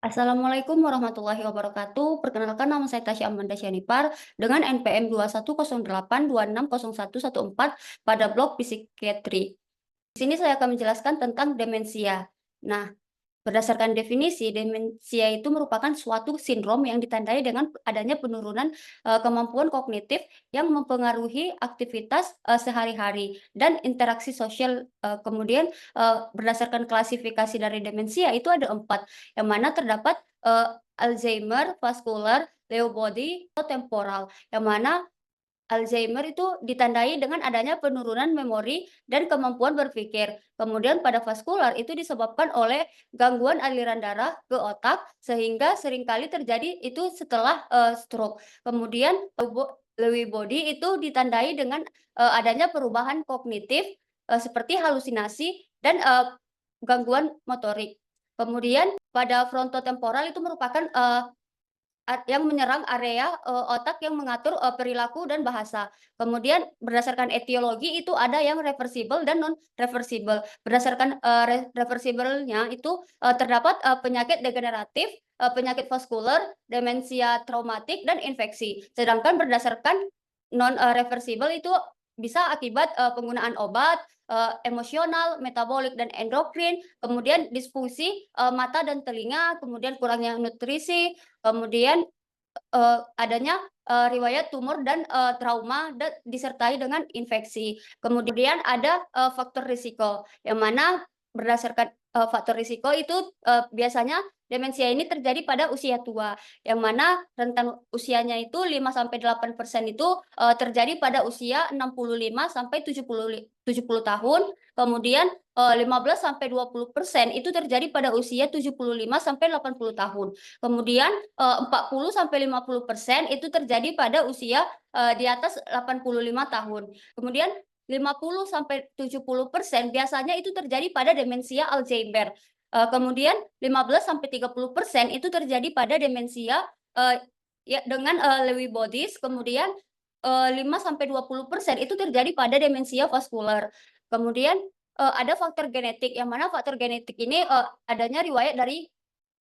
Assalamualaikum warahmatullahi wabarakatuh. Perkenalkan nama saya Tasya Amanda Syanipar dengan NPM 2108260114 pada blok psikiatri. Di sini saya akan menjelaskan tentang demensia. Nah, berdasarkan definisi, demensia itu merupakan suatu sindrom yang ditandai dengan adanya penurunan kemampuan kognitif yang mempengaruhi aktivitas sehari-hari dan interaksi sosial. Kemudian berdasarkan klasifikasi dari demensia itu ada 4, yang mana terdapat Alzheimer, vaskular, Lewy body, atau temporal, yang mana Alzheimer itu ditandai dengan adanya penurunan memori dan kemampuan berpikir. Kemudian pada vaskular itu disebabkan oleh gangguan aliran darah ke otak sehingga seringkali terjadi itu setelah stroke. Kemudian Lewy body itu ditandai dengan adanya perubahan kognitif seperti halusinasi dan gangguan motorik. Kemudian pada frontotemporal itu merupakan yang menyerang area otak yang mengatur perilaku dan bahasa. Kemudian berdasarkan etiologi itu ada yang reversibel dan non reversibel. Berdasarkan reversibelnya itu terdapat penyakit degeneratif, penyakit vaskular, demensia traumatik dan infeksi. Sedangkan berdasarkan non reversibel itu bisa akibat penggunaan obat, emosional, metabolik dan endokrin, kemudian disfungsi mata dan telinga, kemudian kurangnya nutrisi, kemudian adanya riwayat tumor dan trauma disertai dengan infeksi. Kemudian ada faktor risiko, yang mana berdasarkan faktor risiko itu biasanya demensia ini terjadi pada usia tua, yang mana rentan usianya itu 5-8% itu terjadi pada usia 65 sampai 70 tahun, kemudian 15-20% itu terjadi pada usia 75 sampai 80 tahun. Kemudian 40-50% itu terjadi pada usia di atas 85 tahun. Kemudian 50-70% biasanya itu terjadi pada demensia Alzheimer. Kemudian 15-30% itu terjadi pada demensia ya dengan Lewy bodies. Kemudian 5-20% itu terjadi pada demensia vaskular. Kemudian ada faktor genetik, yang mana faktor genetik ini adanya riwayat dari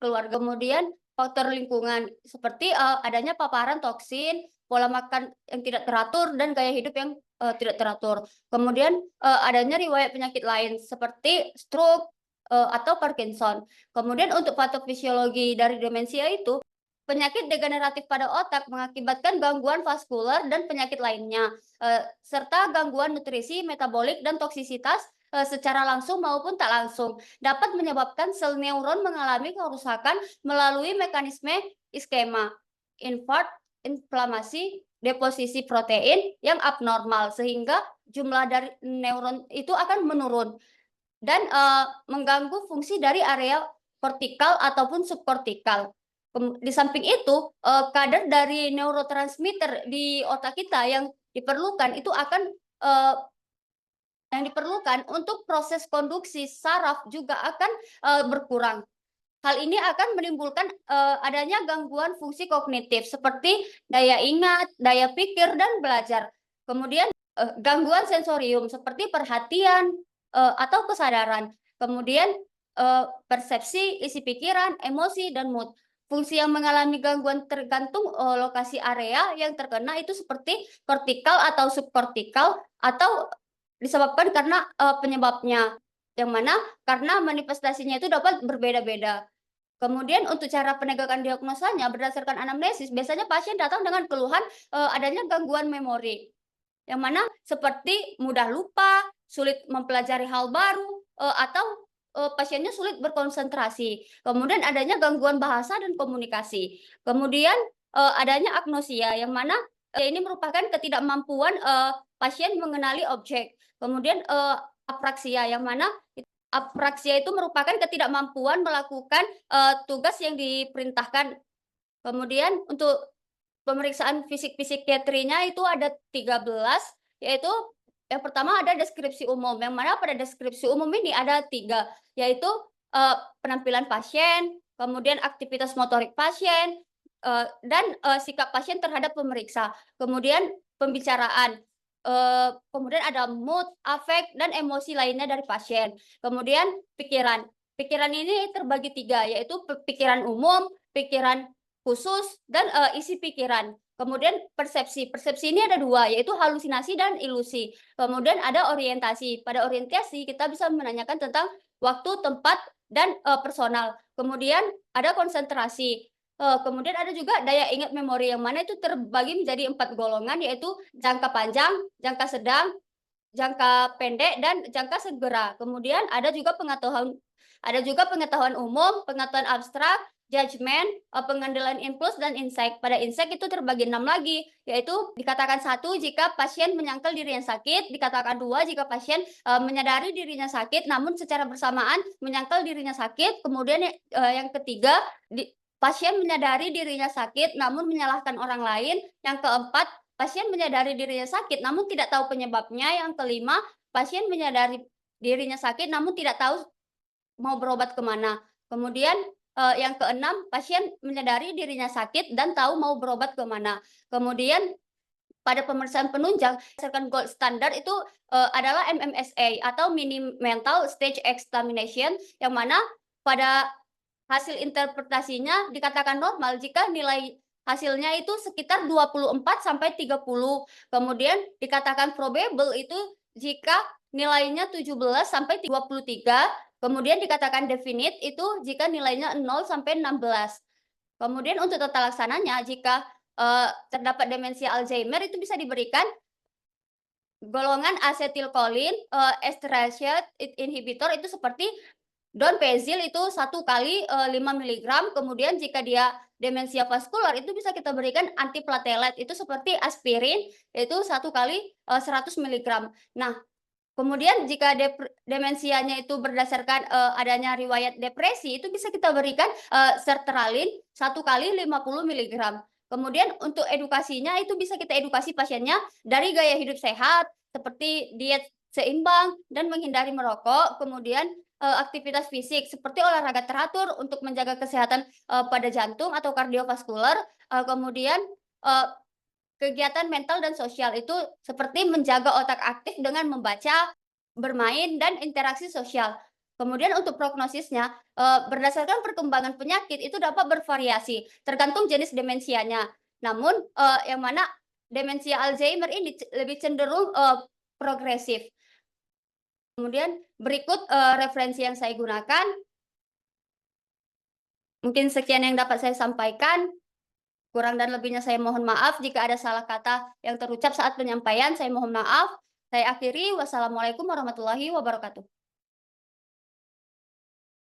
keluarga. Kemudian faktor lingkungan seperti adanya paparan toksin, pola makan yang tidak teratur, dan gaya hidup yang tidak teratur. Kemudian adanya riwayat penyakit lain seperti stroke atau Parkinson. Kemudian untuk patofisiologi dari demensia itu, penyakit degeneratif pada otak mengakibatkan gangguan vaskular dan penyakit lainnya, serta gangguan nutrisi, metabolik, dan toksisitas secara langsung maupun tak langsung dapat menyebabkan sel neuron mengalami kerusakan melalui mekanisme iskema, infark, inflamasi, deposisi protein yang abnormal, sehingga jumlah dari neuron itu akan menurun dan mengganggu fungsi dari area kortikal ataupun subkortikal. Di samping itu, kadar dari neurotransmitter di otak kita yang diperlukan itu akan yang diperlukan untuk proses konduksi saraf juga akan berkurang. Hal ini akan menimbulkan adanya gangguan fungsi kognitif seperti daya ingat, daya pikir, dan belajar. Kemudian gangguan sensorium seperti perhatian atau kesadaran. Kemudian persepsi, isi pikiran, emosi, dan mood. Fungsi yang mengalami gangguan tergantung lokasi area yang terkena itu seperti kortikal atau subkortikal, atau disebabkan karena penyebabnya, yang mana karena manifestasinya itu dapat berbeda-beda. Kemudian untuk cara penegakan diagnosanya berdasarkan anamnesis, biasanya pasien datang dengan keluhan adanya gangguan memori, yang mana seperti mudah lupa, sulit mempelajari hal baru, atau pasiennya sulit berkonsentrasi. Kemudian adanya gangguan bahasa dan komunikasi. Kemudian adanya agnosia, yang mana ini merupakan ketidakmampuan pasien mengenali objek. Kemudian apraksia, yang mana apraksia itu merupakan ketidakmampuan melakukan tugas yang diperintahkan. Kemudian untuk pemeriksaan fisik psikiatrinya itu ada 13, yaitu yang pertama ada deskripsi umum, yang mana pada deskripsi umum ini ada 3, yaitu penampilan pasien, kemudian aktivitas motorik pasien, dan sikap pasien terhadap pemeriksa. Kemudian pembicaraan, kemudian ada mood, afek, dan emosi lainnya dari pasien. Kemudian pikiran. Pikiran ini terbagi 3, yaitu pikiran umum, pikiran khusus, dan isi pikiran. Kemudian persepsi. Persepsi ini ada 2, yaitu halusinasi dan ilusi. Kemudian ada orientasi. Pada orientasi kita bisa menanyakan tentang waktu, tempat, dan personal. Kemudian ada konsentrasi. Kemudian ada juga daya ingat memori, yang mana itu terbagi menjadi 4 golongan, yaitu jangka panjang, jangka sedang, jangka pendek, dan jangka segera. Kemudian ada juga pengetahuan umum, pengetahuan abstrak, judgement, pengendalian impuls, dan insight. Pada insight itu terbagi 6 lagi, yaitu dikatakan 1 jika pasien menyangkal dirinya sakit, dikatakan 2 jika pasien menyadari dirinya sakit namun secara bersamaan menyangkal dirinya sakit, kemudian yang ketiga pasien menyadari dirinya sakit namun menyalahkan orang lain, yang keempat pasien menyadari dirinya sakit namun tidak tahu penyebabnya, yang kelima pasien menyadari dirinya sakit namun tidak tahu mau berobat kemana. Kemudian yang keenam, pasien menyadari dirinya sakit dan tahu mau berobat kemana. Kemudian pada pemeriksaan penunjang berdasarkan gold standard itu adalah MMSA atau Mini Mental Stage Examination, yang mana pada hasil interpretasinya dikatakan normal jika nilai hasilnya itu sekitar 24 sampai 30. Kemudian dikatakan probable itu jika nilainya 17 sampai 23. Kemudian dikatakan definite itu jika nilainya 0 sampai 16. Kemudian untuk tata laksananya jika terdapat demensia Alzheimer itu bisa diberikan golongan asetilkolin, esterase inhibitor itu seperti donepezil itu 1 kali 5 miligram. Kemudian jika dia demensia vaskular itu bisa kita berikan antiplatelet itu seperti aspirin, yaitu 1 kali 100 miligram. Nah, kemudian jika demensianya itu berdasarkan adanya riwayat depresi, itu bisa kita berikan sertralin 1 kali 50 miligram. Kemudian untuk edukasinya itu bisa kita edukasi pasiennya dari gaya hidup sehat, seperti diet seimbang dan menghindari merokok, kemudian aktivitas fisik seperti olahraga teratur untuk menjaga kesehatan pada jantung atau kardiovaskular, kemudian kegiatan mental dan sosial itu seperti menjaga otak aktif dengan membaca, bermain, dan interaksi sosial. Kemudian untuk prognosisnya, berdasarkan perkembangan penyakit itu dapat bervariasi, tergantung jenis demensianya. Namun, yang mana demensia Alzheimer ini lebih cenderung progresif. Kemudian berikut referensi yang saya gunakan. Mungkin sekian yang dapat saya sampaikan. Kurang dan lebihnya saya mohon maaf. Jika ada salah kata yang terucap saat penyampaian, saya mohon maaf. Saya akhiri. Wassalamualaikum warahmatullahi wabarakatuh.